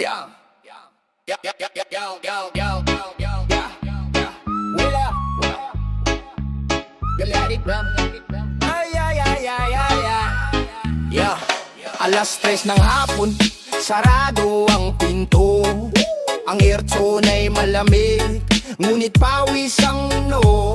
Yo, yo, yo, yo, yo, yo, yo, yo, yo, yo, yeah. Willa, you let it run. Ay, ay, ay, ay, ay, ay. Yo, alas 3 ng hapon, sarado ang pinto. Ang aircon ay malamig, ngunit pawis ang no.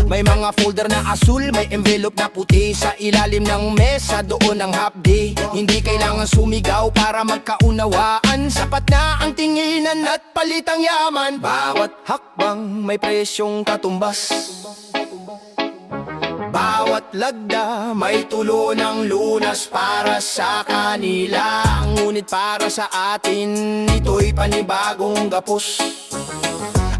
May mga folder na asul, may envelope na puti. Sa ilalim ng mesa, doon ang hapdi. Hindi kailangan sumigaw para magkaunawaan. Sapat na ang tinginan at palitang yaman. Bawat hakbang may presyong katumbas. Bawat lagda may tulo ng lunas para sa kanila. Ngunit para sa atin, ito'y panibagong gapos.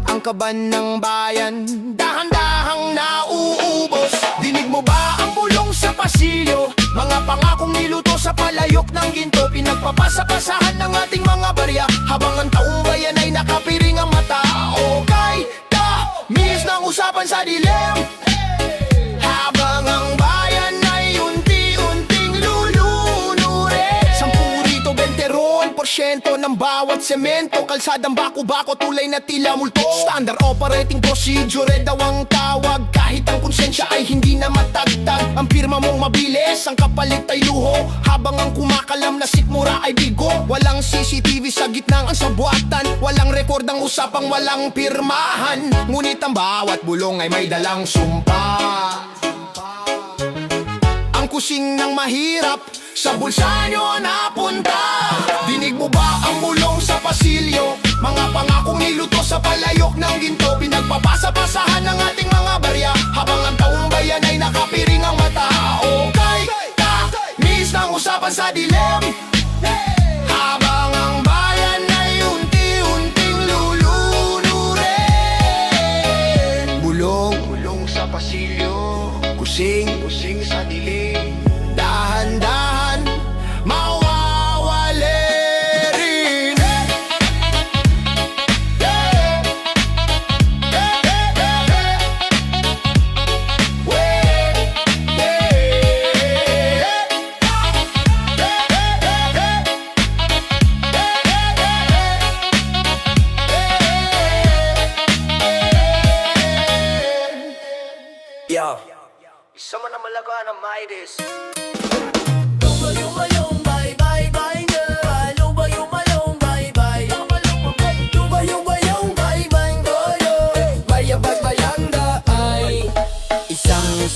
Ang kaban ng bayan, dahan-dahang nauubos. Dinig mo ba ang bulong sa pasilyo? Mga pangakong niluto sa palayok ng ginto. Pinagpapasa-pasahan ng ating mga barya, habang ang taong bayan ay nakapiring ang mata. Okay, tamis ng usapan sa dilim, habang ang bayan ay unti-unting lulunurin. 10 rito, 20% ng bawat semento. Kalsadang bako-bako, tulay na tila multo. Standard operating procedure daw ang tawag. Kahit ang konsensya ay hindi na matagtag. Ang pirma mong mabilis, ang kapalit ay luho, habang ang kumakalam na sikmura ay bigo. Walang CCTV sa gitnang ang sabuatan, walang record ang usapang walang pirmahan. Ngunit ang bawat bulong ay may dalang sumpa. Ang kusing ng mahirap sa bulsa nyo napunta. Dinig mo ba ang bulong sa pasilyo? Mga pangakong niluto sa palayok ng ginto. Pinagpapasa-pasahan ng ating mga barya, habang ang taong bayan ay nakapiring ang mata. Okay, tamis ng usapan sa dilim, habang ang bayan ay unti-unting lulunurin. Bulong sa pasilyo, kusing sa dilim, dahan-dahan mawawali rin. Yo, isa mo na malaga ng Midas.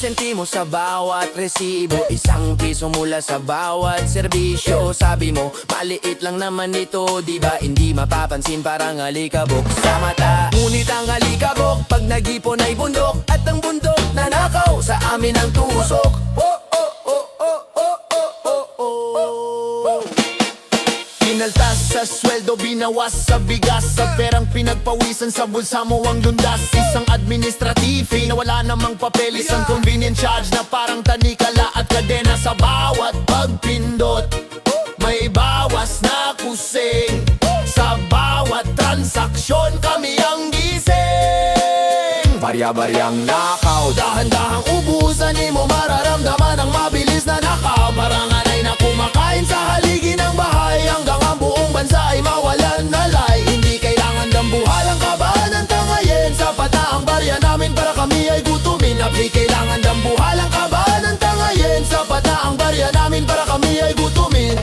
Sentimo sa bawat resibo, 1 piso mula sa bawat serbisyo. Sabi mo, maliit lang naman ito, di ba? Hindi mapapansin, parang alikabok sa mata. Ngunit ang alikabok, pag nag-ipon ay bundok, at ang bundok nanakaw sa amin ang tusok. Pinaltas sa sweldo, binawas sa bigas, sa perang pinagpawisan sa bulsa mo ang dundas. Isang administrative na wala namang papeles, ang convenient charge na parang tanikala at kadena. Sa bawat pagpindot may bawas na kusing, sa bawat transaksyon kami ang gising. Barya-baryang nakaw, dahan-dahang ubusan, di mo mararamdaman ang mabilis na nakaw. Parangan ay na kumakain sa haligi ng bahay, hanggang ang buong bansa ay mawalan na lay. Hindi kailangan dambuhalang kabahan ng tangayin, sapat na ang barya namin para kami ay gutumin. Di kailangan dambuhalang kabahan ng tangayin, sapat na ang barya namin para kami ay gutumin.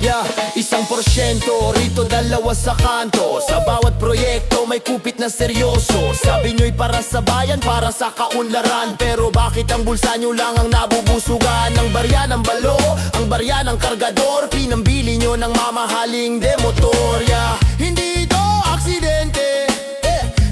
1% rito, 2 sa kanto. Sa bawat proyekto may kupit na seryoso. Sabi nyo'y para sa bayan, para sa kaunlaran, pero bakit ang bulsa nyo lang ang nabubusugan? Ang barya ng balo, ang barya ng kargador, pinambili nyo ng mamahaling demotor. Hindi ito aksidente,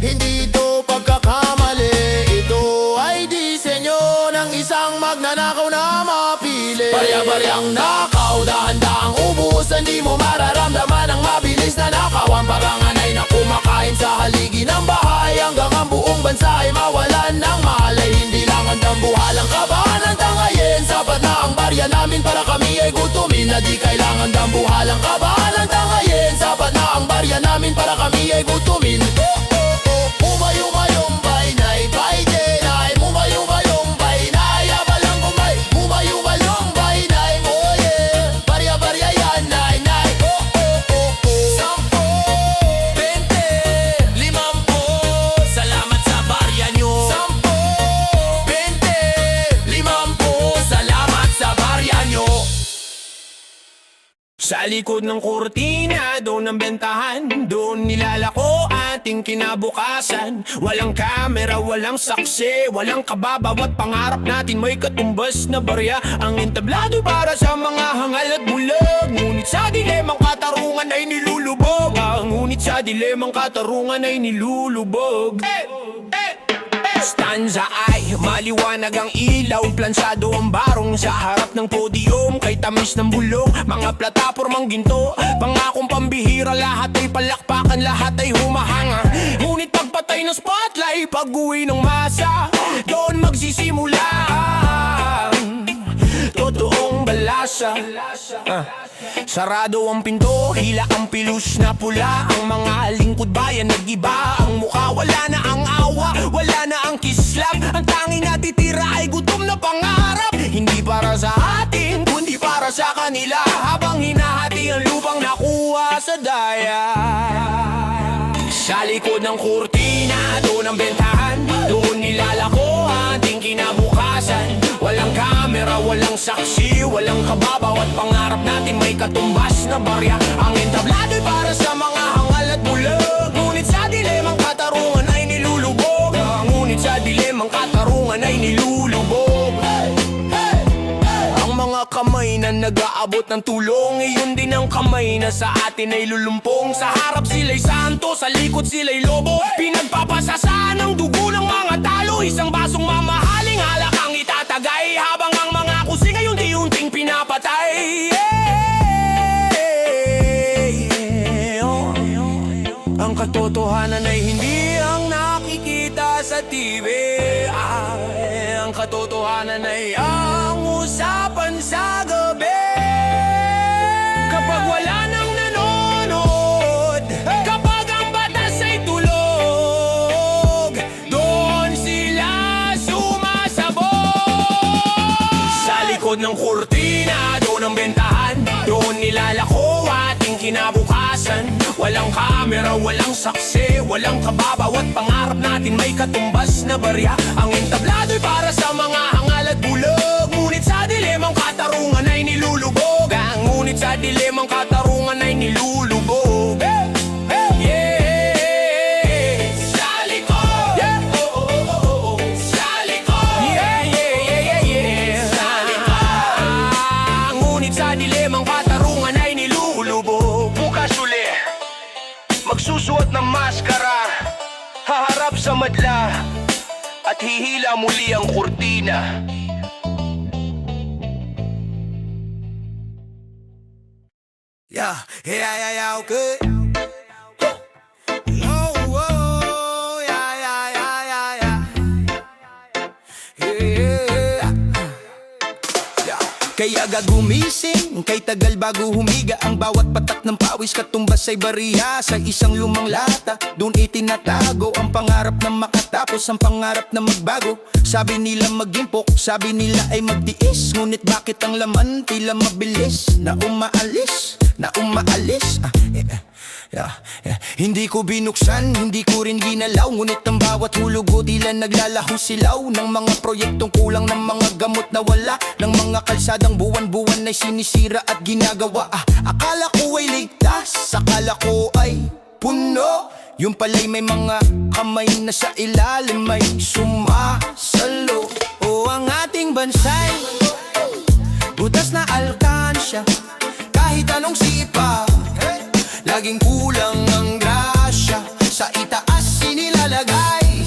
hindi ito pagkakamali, ito ay disenyo ng isang magnanakaw na mapili. Barya-baryang nakaw, dahan-dahang ubusan, di mo mararamdaman ang mabilis na nakaw. Ang parangan ay nakumakain sa haligi ng bahay, hanggang ang buong bansa ay mawalan ng malay. Hindi lang ang dambuhalang kabahan ng tangayin, sapat na ang barya namin para kami ay gutumin. Na di kailangan dambuhalang kabahan ng tangayin, sapat na ang barya namin para kami ay gutumin. Umayumayumbay nay, bay jenay, umayumayumbay nay, abalang kumay, umayumayumbay nay, moye, barya-barya yan nay, nay. Sa likod ng kurtina, doon ang bentahan, doon nilalako ating kinabukasan. Walang kamera, walang saksi, walang kababawat pangarap natin may katumbas na barya. Ang entablado para sa mga hangal at bulag, ngunit sa dilemang katarungan ay nilulubog. Ngunit sa dilemang katarungan ay nilulubog. Stanza ay maliwanag ang ilaw, plansado ang barong sa harap ng podium. Kay tamis ng bulong, mga platapormang ginto, pangakong pambihira, lahat ay palakpakan, lahat ay humahanga. Ngunit pagpatay ng spotlight, pag-uwi ng masa, doon magsisimula totoong balasa. Sarado ang pinto, hila ang pilus na pula. Ang mga lingkod bayan nag-iba ang mukha, wala na ang awa, wala na ang kislap. Ang tanging natitira ay gutom na pangarap, hindi para sa atin, kundi para sa kanila. Habang hinahati ang lupang nakuha sa daya. Sa likod ng kurtina, doon ang bentahan, doon nilalako ating kinabukasan. Walang kamera, walang saksi, walang kababaw at pangarap natin may katumbas na barya. Ang entablado'y para sa mga hangal at bulag, ngunit sa dilemang katarungan ay nilulubog. Ngunit sa dilemang katarungan ay nilulubog. Ang mga kamay na nag-aabot ng tulong, iyon din ang kamay na sa atin ay lulumpong. Sa harap sila'y santo, sa likod sila'y lobo, pinagpapasasaan ang dugo ng mga talo. Isang basong mamahaling halakang itatagay, habang ang mga kusing ay unti-unting pinapatay. Ang katotohanan ay hindi ang nakikita sa TV. Ang katotohanan ay ang usapan sa gabi. Kapag wala nang nanonood, kapag ang batas ay tulog, doon sila sumasabog. Sa likod ng kurtina, doon ang bentahan, doon nilalako ating kinabukasan. Walang kamera, walang saksi, walang kababaw at pangarap natin may katumbas na barya. Ang entablado'y para sa mga hangal at bulag, ngunit sa dilemang katarungan ay nilulubog. Ngunit sa dilemang katarungan ay nilulubog. Magsusuot ng maskara, haharap sa madla, at hihila muli ang kurtina. Yeah, okay. Oh, yeah. Kaya gagumising, kay tagal bago humiga. Ang bawat patak ng pawis katumbas ay bariya. Sa isang lumang lata, doon itinatago ang pangarap na makatapos, ang pangarap na magbago. Sabi nila magimpok, sabi nila ay magtiis, ngunit bakit ang laman tila mabilis na umaalis? Hindi ko binuksan, hindi ko rin ginalaw, ngunit ang bawat hulog ko tila naglalahong silaw ng mga proyektong kulang, ng mga gamot na wala, ng mga kalsadang buwan-buwan ay sinisira at ginagawa. Akala ko ay ligtas, akala ko ay puno, yung pala'y may mga kamay na sa ilalim may sumasalo. O ang ating bansay, butas na alkansya, kahit anong sipa, laging kulang ang grasya. Sa itaas sinilalagay,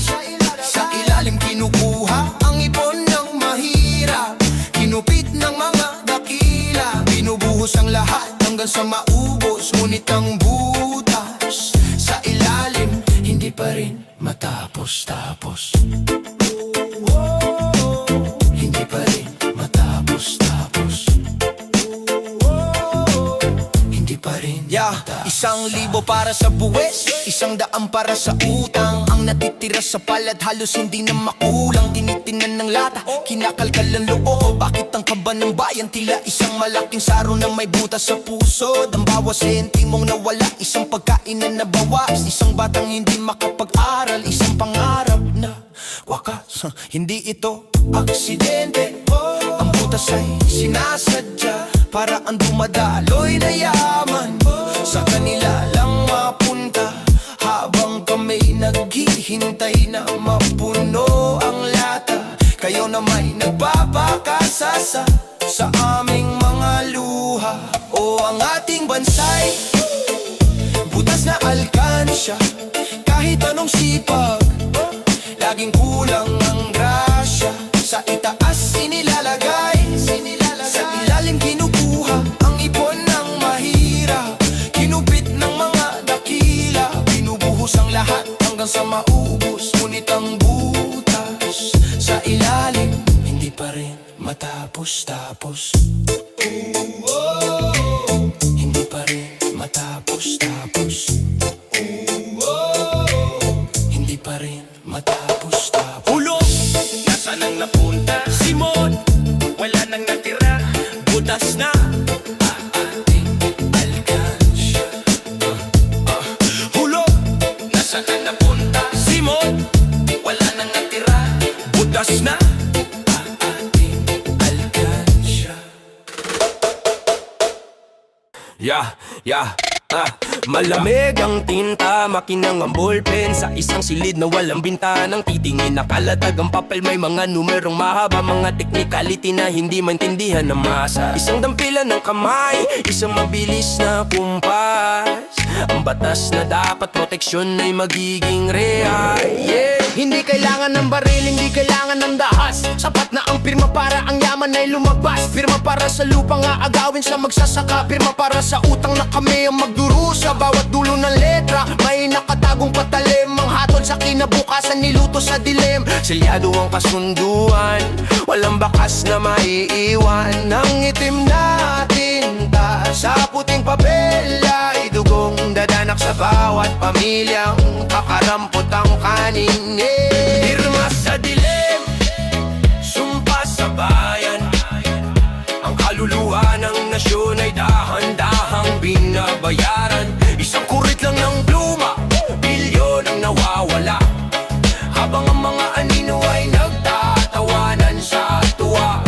sa ilalim kinukuha ang ipon ng mahirap. Kinupit ng mga dakila, binubuhos ang lahat hanggang sa maubos. Ngunit ang butas sa ilalim hindi pa rin matapos-tapos. Hindi pa rin matapos-tapos. Hindi pa rin matapos. 1,000 para sa buwis, 100 para sa utang. Ang natitira sa palad halos hindi na makulang. Tinitinan ng lata, kinakalkal ang loob. Bakit ang kaba ng bayan tila isang malaking saro na may butas sa puso? Ang bawas sentimong nawala, isang pagkain na nabawas, isang batang hindi makapag-aral, isang pangarap na wakas. Hindi ito aksidente, ang butas ay sinasadya. para ang dumadaloy na yaman sa kanila lang mapunta. Habang kami naghihintay na mapuno ang lata, kayo na may nagpapakasasa sa aming mga luha. O ang ating bansay, butas na alkansya, kahit anong sipag, laging kulang ang grasya. Sa itaas inilalagay, sa ilalim kinukuha ang ipon ng mahirap. Kinupit ng mga dakila, binubuhos ang lahat hanggang sa maubos. Ngunit ang butas sa ilalim hindi pa rin matapos-tapos. Hindi pa rin matapos-tapos. Hindi pa rin matapos-tapos. Hulog, nasaan ang napunta? Simon, wala nang natira. Butas na Ating alkansya. hulog, nasaan ang napunta? Simon, wala nang natira. Butas na Ating alkansya. Malamig ang tinta, makinang ang ballpen sa isang silid na walang bintanang titingin. Nakalatag ang papel, may mga numerong mahaba, mga technicality na hindi maintindihan ng masa. Isang dampilan ng kamay, isang mabilis na kumpas. Ang batas na dapat proteksyon ay magiging real. Hindi kailangan ng baril, hindi kailangan ng dahas. Sapat na ang pirma para ang yaman ay lumabas. Pirma para sa lupa nga agawin sa magsasaka. Pirma para sa utang na kami ang magdurusa. Bawat dulo ng letra may nakatagong patalim. Ang hatol sa kinabukasan niluto sa dilim. Selyado ang kasunduan, walang bakas na maiiwan. Ang itim na tinta sa puting papel ay dugong dadanak sa bawat pamilyang kakarampot ang kanin. Pirma sa dilim, sumpa sa bayan. Ang kaluluwa ng nasyon ay dahan-dahang binabayaran. Isang kurit lang ng pluma, bilyon ang nawawala. Habang ang mga anino ay nagtatawanan sa tuwa.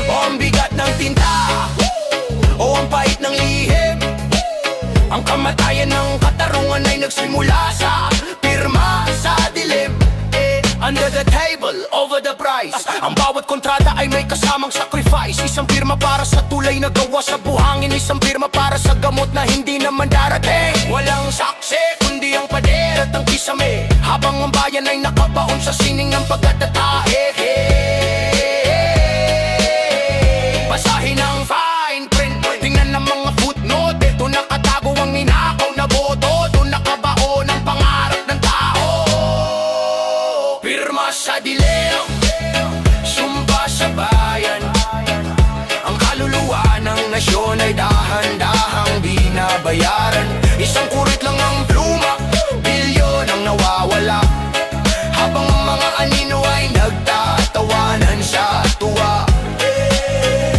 O ang bigat ng tinta, o ang pait ng lihim. Ang kamatayan ng katarungan ay nagsimula sa pirma sa dilim. Under the table, over the price. Ang bawat kontrata ay may kasamang sacrifice. Isang pirma para sa tulay na gawa sa buhangin. Isang pirma para sa gamot na hindi naman darating. Walang saksi, kundi ang pader at ang kisame. Habang ang bayan ay nakabaon sa sining ng pagkatatae. Basahin ang fine print, tingnan ng mga footnote. Ito nakatago ang ninakaw na boto. Doon nakabaon ang pangarap ng tao. Pirma sa dilim, sumpa sa bayan. Ang kaluluwa ng nasyon ay dahan-dahang binabayaran. Isang kurit lang ang pluma, bilyon ang nawawala. Habang ang mga anino ay nagtatawanan sa tuwa.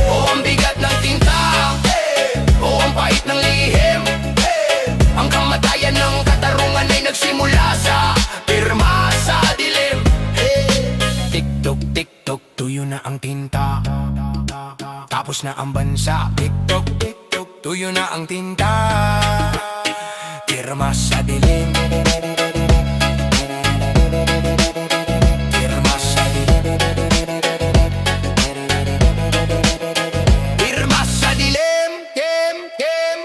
O ang bigat ng tinta, o ang pait ng lihim. Ang kamatayan ng katarungan ay nagsimula sa pirma sa dilim. Tiktok, tiktok, tuyo na ang tinta. Tapos na ang bansa. Tiktok, tiktok, tuyo na ang tinta. Pirma sa dilim. Pirma sa dilim. Pirma sa dilim. Kim, kim.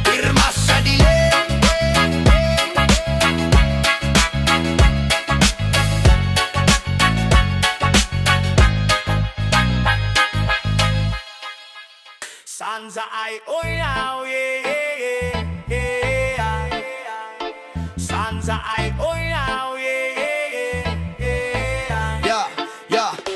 Pirma sa dilim. Sansa ay oy now, yeah, yeah, yeah, yeah. Sansa ay oy now, yeah, yeah, yeah.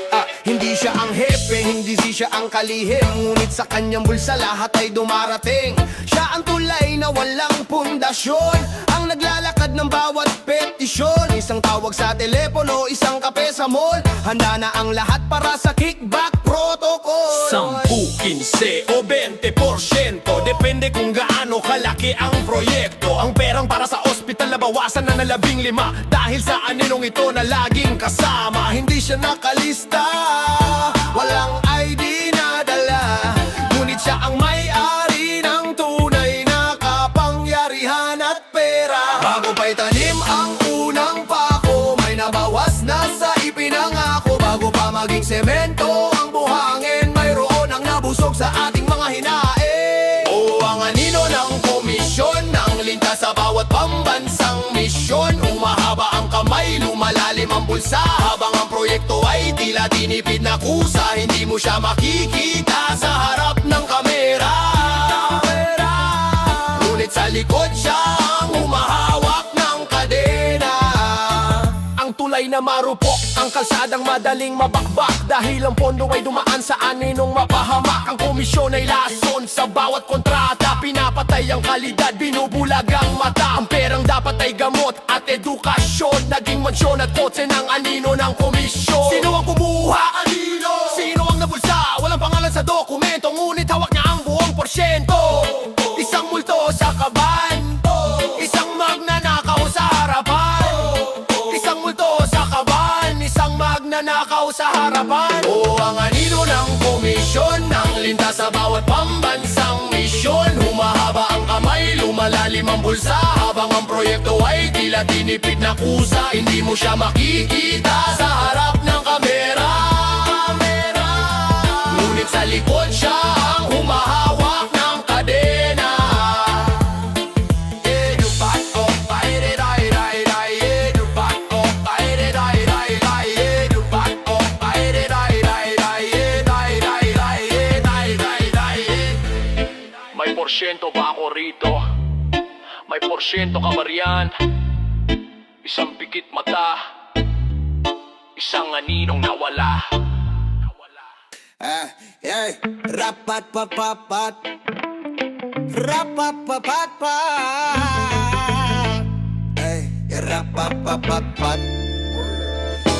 Hindi siya ang hepe, hindi siya ang kalihim. Ngunit sa kanyang bulsa lahat ay dumarating. Siya ang tulay na walang pundasyon, ang naglalakad ng bawat petisyon. Isang tawag sa telepono, isang kape sa mall. Handa na ang lahat para sa kickback protocol. 10, 15 o 20%. Depende kung gaano kalaki ang proyekto. Ang perang para sa ospital na bawasan na na 15. Dahil sa aninong ito na laging kasama. Hindi siya nakalista, walang ID na dala, ngunit siya ang may-ari ng tunay na kapangyarihan at pera. Bago pa'y tanim ang unang pako, may nabawas na sa ipinangako. Bago pa maging semento ang buhangin, mayroon ang nabusog sa ating mga hinaing. O ang anino ng komisyon, ng lintas sa bawat pambansang misyon. Umahaba ang kamay, lumalalim ang bulsa, habang ang proyekto ay tila tinipid na kusa. Hindi mo siya makikita sa harap ng kamera, ngunit sa likod siya ang humahawak ng kadena. Ang tulay na marupok, ang kalsadang madaling mabakbak. Dahil ang pondo ay dumaan sa aninong mapahamak. Ang komisyon ay lason sa bawat kontrata. Pinapatay ang kalidad, binubulag ang mata. Ang perang dapat ay gamot at edukasyon, naging mansyon at kotse ng anino ng komisyon. Sino ang kumuha? Anino? Sino ang nabulsa? Walang pangalan sa dokumento, ngunit hawak niya ang buong porsyento. Isang multo sa kaban, isang magnanakaw sa harapan. Isang multo sa kaban, isang magnanakaw sa harapan. O ang anino ng komisyon, ng lintas sa bawat pambansang misyon. Humahaba ang kamay, lumalalim ang bulsa, habang ang proyekto ay tila tinipid na kusa. Hindi mo siya makikita sa harap ng kamera, ngunit sa likod siya ang humahawak ng kadena. May porsyento ba ako rito? May porsyento ka ba riyan? Isang pikit mata, isang aninong nawala. Rapat papapat, rapat papapat, rapat papapat.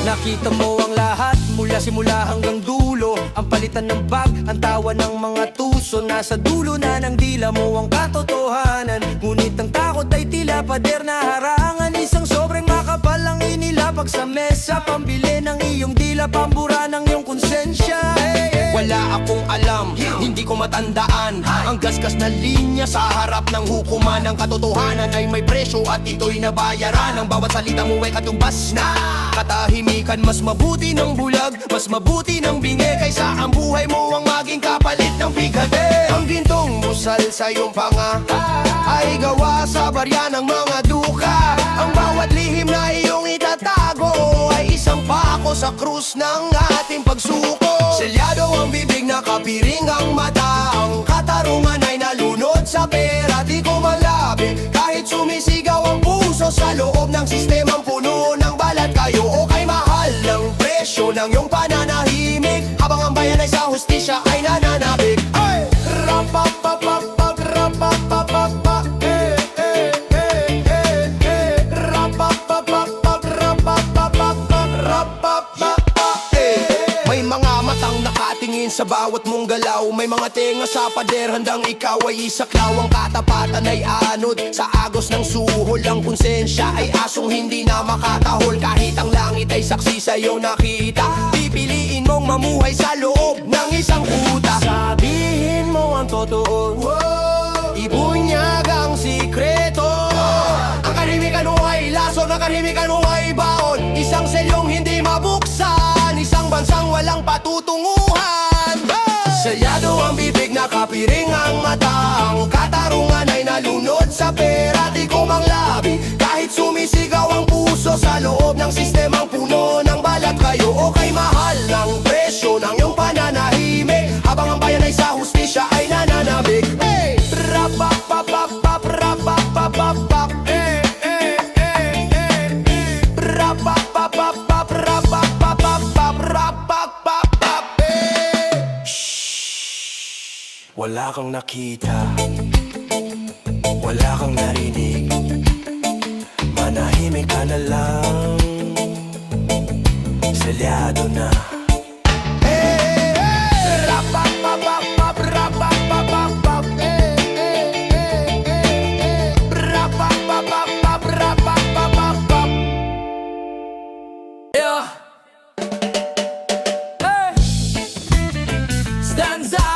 Nakita mo ang lahat mula simula hanggang dulo. Ang palitan ng bag, ang tawa ng mga tuso. Nasa dulo na ng dila mo ang katotohanan. Ngunit ang takot ay tila pader na harangan. Isang sobrang makapal ang inilapag sa mesa. Pambili ng iyong dila, pambura ng iyong konsensya. Wala akong alam, hindi ko matandaan ang gasgas na linya sa harap ng hukuman. Ang katotohanan ay may presyo at ito'y nabayaran. Ang bawat salita mo ay katumbas na katahimikan. Mas mabuti ng bulag, mas mabuti ng bingi, kaysa ang buhay mo ang maging kapalit ng bigate. Ang gintong musal sa iyong panga ay gawa sa barya ng mga duka. Ang bawat lihim na iyong itatago ay isang pako sa krus ng ating pagsuko. Selyado ang bibig, nakapiring ang mata. Ang katarungan ay nalunod sa pera. Di ko malabi kahit sumisigaw ang puso sa loob ng sistemang puno ng balat. Kayo o kay mahal ng presyo ng iyong pananahimik, habang ang bayan ay sa hustisya ay nananabik. Rapapapapap, rapapapapap, rapapapapap, rapapapapap, rapapapapap. May mga matang nakatingin sa bawat mong galaw. May mga tenga sa pader, handang ikaw ay isaklaw. Ang katapatan ay anod sa agos ng suhol. Ang konsensya ay asong hindi na makatahol. Kahit ang langit ay saksi sa'yo nakita, pipiliin mong mamuhay sa loob ng isang kuta. Sabihin mo ang totoo, ibunyag ang sikreto. Ang kahimikan mo ay lason, ang kahimikan mo ay baon. Isang selyong hindi mabuksan, isang bansang walang patutunguhan. Selyado ang bibig, nakapiring ang mata. Ang katarungan ay nalunod sa pera. Di ko manglabi kahit sumisigaw ang puso sa loob ng sistemang puno ng balat. Kayo o kay mahal ng presyo ng iyong pananahimik, habang ang bayan ay sa hustisya ay nananabik. Rapapapapap, rapapapapap, rapapapapap, rapapapapap, rapapapapap. Wala kang nakita, wala kang narinig, manahimik ka na lang. Selyado na. Yeah. Hey. Stanza.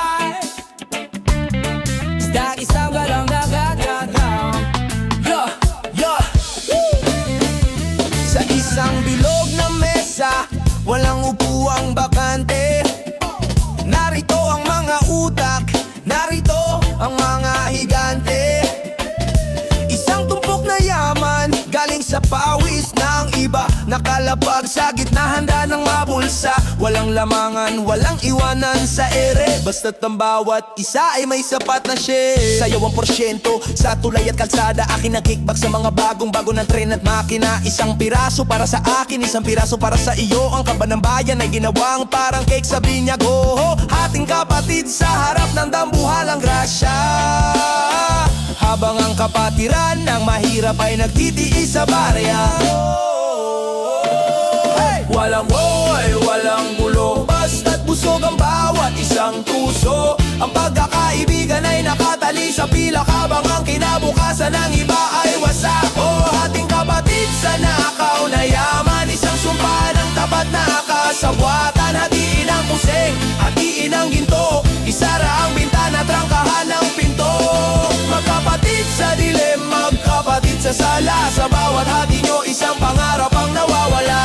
Stak isang galang nagagagaw. Yeah, yeah. Sa isang bilog na mesa, walang upuang bakante. Narito ang mga utak, narito ang mga higante. Isang tumpok na yaman, galing sa pawis ng iba. Nakalapag sa gitna, handa ng mabulsa. Walang lamangan, walang iwanan sa ere. Basta't ang bawat isa ay may sapat na share. Sayaw ang porsyento, sa tulay at kalsada. Akin ang kickback sa mga bagong-bago ng tren at makina. Isang piraso para sa akin, isang piraso para sa iyo. Ang kaba ng bayan ay ginawang parang cake sa binyago. Hating kapatid sa harap ng dambuhalang grasya. Habang ang kapatiran ng mahirap ay nagtitiis sa barya. Walang hoy, walang gulo, basta't busog ang bawat isang puso. Ang pagkakaibigan ay nakatali sa pilak, habang ang kinabukasan ng iba ay wasak. Hating kapatid sa nakaw na yaman, isang sumpa ng tapat na kasabwatan. Hatiin ang puseng, hatiin ang ginto, isara ang bintana, trangkahan ang pinto. Magkapatid sa dilim, magkapatid sa sala. Sa bawat hati nyo, isang pangarap ang nawawala.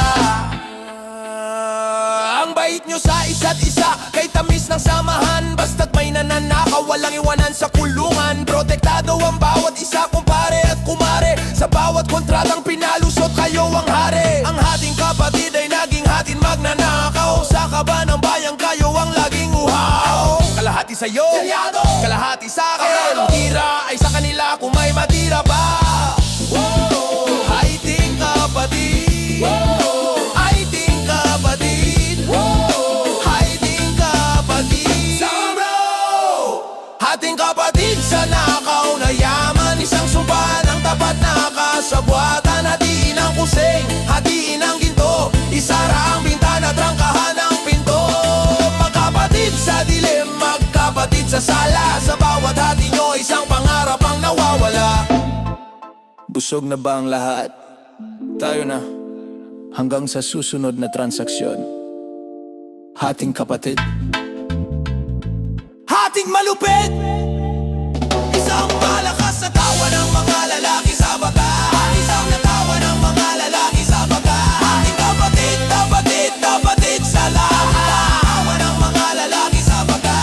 Ang bait nyo sa isa't isa, kay tamis ng samahan. Basta't may nananakaw, walang iwanan sa kulungan. Protektado ang bawat isa, kumpare at kumare. Sa bawat kontratang pinalusot, kayo ang hari. Ang hating kapatid ay naging hatin magnanakaw. Sa kaba ng bayan, kayo ang laging uhaw. Kalahati sa'yo, kalahati sa'kin. Tira ay sa kanila kung may matira pa. Hating kapatid, hating kapatid, hating kapatid. Hating kapatid sa nakaw na yaman, isang sumpa ng tapat na kasabwatan. Hatiin ang kusing, hatiin ang ginto, isara ang bintana, trangkahan ang pinto. Magkapatid sa dilim, magkapatid sa sala. Sa bawat hati nyo, isang pangarap ang nawawala. Busog na ba ang lahat? Tayo na. Hanggang sa susunod na transaksyon. Hating kapatid, hating malupit, isang malakas na tawa ng mga lalaki sa baga. Isang natawa ng mga lalaki sa baga. Hating kapatid, kapatid, kapatid sa lahat. Tawa ng mga lalaki sa baga.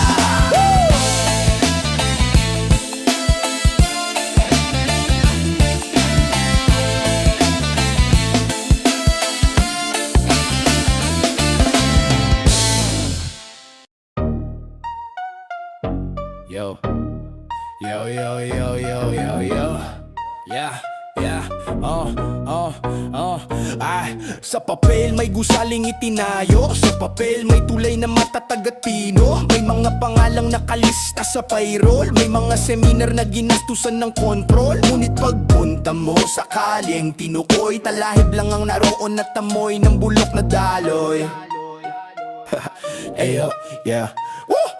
Yo, yo, yo, yo, yo, yo, yo. Yeah, yeah, ay, sa papel may gusaling itinayo. Sa papel may tulay na matatag at pino. May mga pangalang nakalista sa payroll. May mga seminar na ginastusan ng kontrol. Ngunit pagpunta mo sakali ang tinukoy, talahib lang ang naroon at amoy ng bulok na daloy. Ayo, yeah. Woo!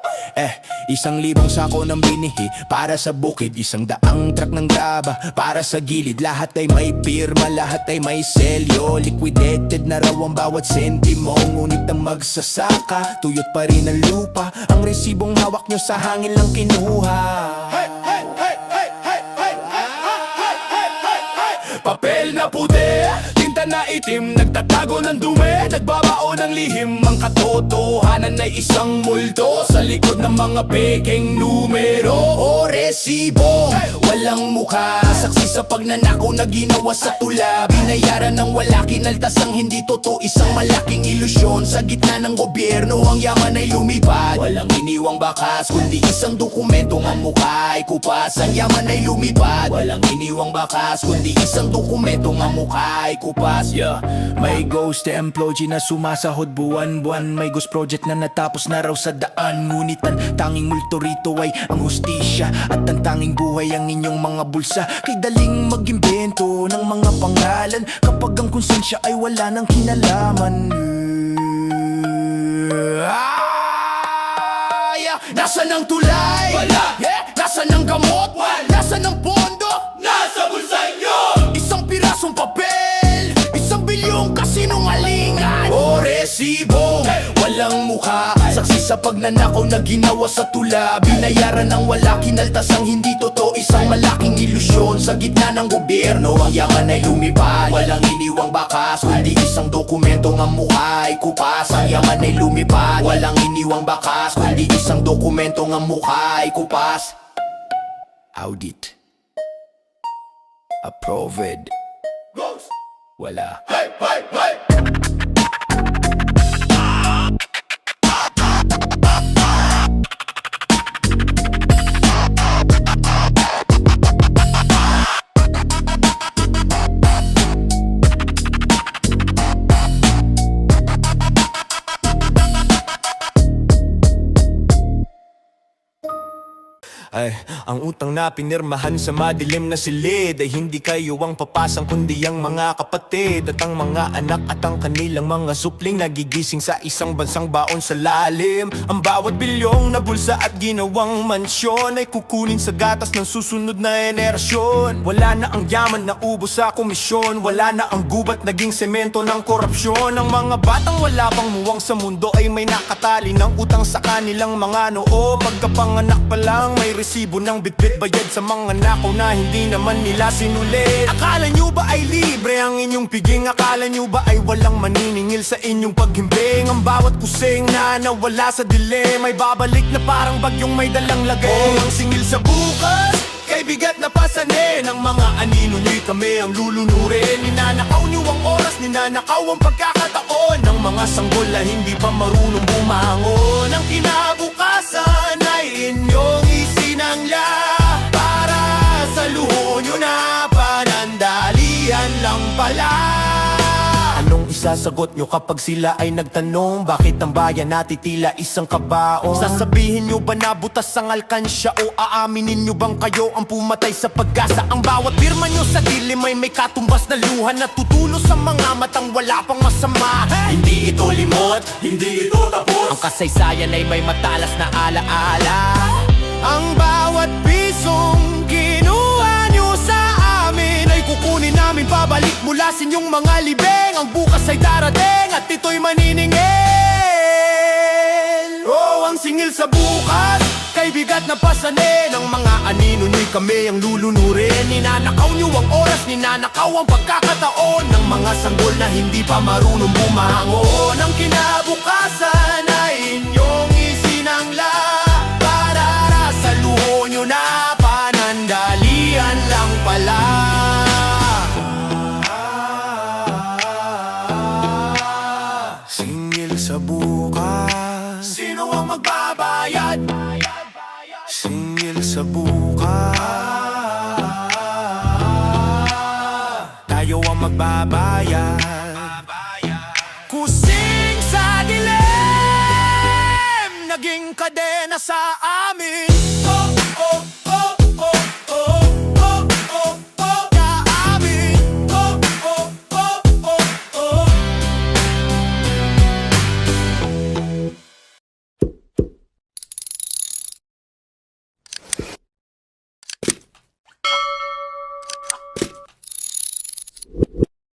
Isang libong sako ng binihi para sa bukid. Isang daang truck ng graba para sa gilid. Lahat ay may pirma, lahat ay may selyo. Liquidated na raw ang bawat sentimo. Ngunit ang magsasaka, tuyot pa rin ang lupa. Ang resibong hawak nyo sa hangin lang kinuha. Papel na puti, tinta na itim, nagtatago ng dumi, nagbabao ng lihim. Ang katotohanan ay isang multo sa likod ng mga peking numero o resibo. Walang mukha, saksi sa pagnanakaw na ginawa sa tula. Binayaran ng wala, kinaltas ang hindi totoo. Isang malaking ilusyon sa gitna ng gobyerno. Ang yaman ay lumipad, walang iniwang bakas, kundi isang dokumentong ang mukha ay kupas. Ang yaman ay lumipad, walang iniwang bakas, kundi isang dokumentong ang mukha ay kupas. Yeah. May ghost employee na sumasahod buwan-buwan. May ghost project na natapos na raw sa daan. Ngunit ang tanging multo rito ay ang hustisya, at ang tanging buhay ang inyong mga bulsa. Kay daling mag-imbento ng mga pangalan kapag ang konsensya ay wala ng kinalaman. Nasaan ang tulay? Wala. Nasaan ang gamot? Wala. Nasaan ang pondo? Nasa bulsa nyo! Isang pirasong papel, isang bilyong kasinungalingan o resibo, walang mukha. Saksi sa pagnanakaw na ginawa sa tula. Binayaran ng wala, kinaltas ang hindi totoo. Isang malaking ilusyon sa gitna ng gobyerno. Ang yaman ay lumipad, walang iniwang bakas, kundi isang dokumentong ang mukha ay kupas. Ang yaman ay lumipad, walang iniwang bakas, kundi isang dokumentong ang mukha ay kupas. Audit Approved. Wala. Ay, ang utang na pinirmahan sa madilim na silid ay hindi kayo ang papasang kundi ang mga kapatid at ang mga anak at ang kanilang mga supling nagigising sa isang bansang baon sa lalim. Ang bawat bilyong na bulsa at ginawang mansyon ay kukunin sa gatas ng susunod na henerasyon. Wala na ang yaman na ubos sa komisyon, wala na ang gubat naging semento ng korupsyon. Ang mga batang wala pang muwang sa mundo ay may nakatali ng utang sa kanilang mga noo. Pagkapanganak pa lang may resibo ng bitbit bayad sa mga nakaw na hindi naman nila sinulit. Akala nyo ba ay libre ang inyong piging? Akala nyo ba ay walang maniningil sa inyong paghimbing? Ang bawat kusing na nawala sa dilim ay babalik na parang bagyong may dalang lagay. Ang singil sa bukas kay bigat na pasanin. Ang mga anino nyo'y kami ang lulunurin. Ninanakaw nyo ang oras, ninanakaw ang pagkakataon ng mga sanggol na hindi pa marunong bumangon. Ang kinabukasan ay inyong isinangla para sa luho nyo na panandalian lang pala. Anong isasagot nyo kapag sila ay nagtanong? Bakit ang bayan natitila isang kabaon? Sasabihin nyo ba na butas ang alkansya o aaminin nyo bang kayo ang pumatay sa pag-asa? Ang bawat pirma nyo sa dilim ay may katumbas na luha na tutulo sa mga matang wala pang masama. Hindi ito limot, hindi ito tapos. Ang kasaysayan ay may matalas na alaala. Ang bawat pisong kinuha nyo sa amin ay kukunin namin pabalik mula sa inyong mga libeng. Ang bukas ay darating at ito'y maniningil. Oh, ang singil sa bukas kay bigat na pasanin. Ang mga anino nyo'y kami ang lulunurin. Ninanakaw nyo ang oras, ninanakaw ang pagkakataon ng mga sanggol na hindi pa marunong bumangon. Ang kinabukasan ay inyong isinangla para sa luho nyo na panandalian lang pala. Singil sa bukas, sino ang magbabayad? Singil sa bukas, tayo ang magbabayad. Kusing sa dilim, naging kadena sa amin. Oh, oh.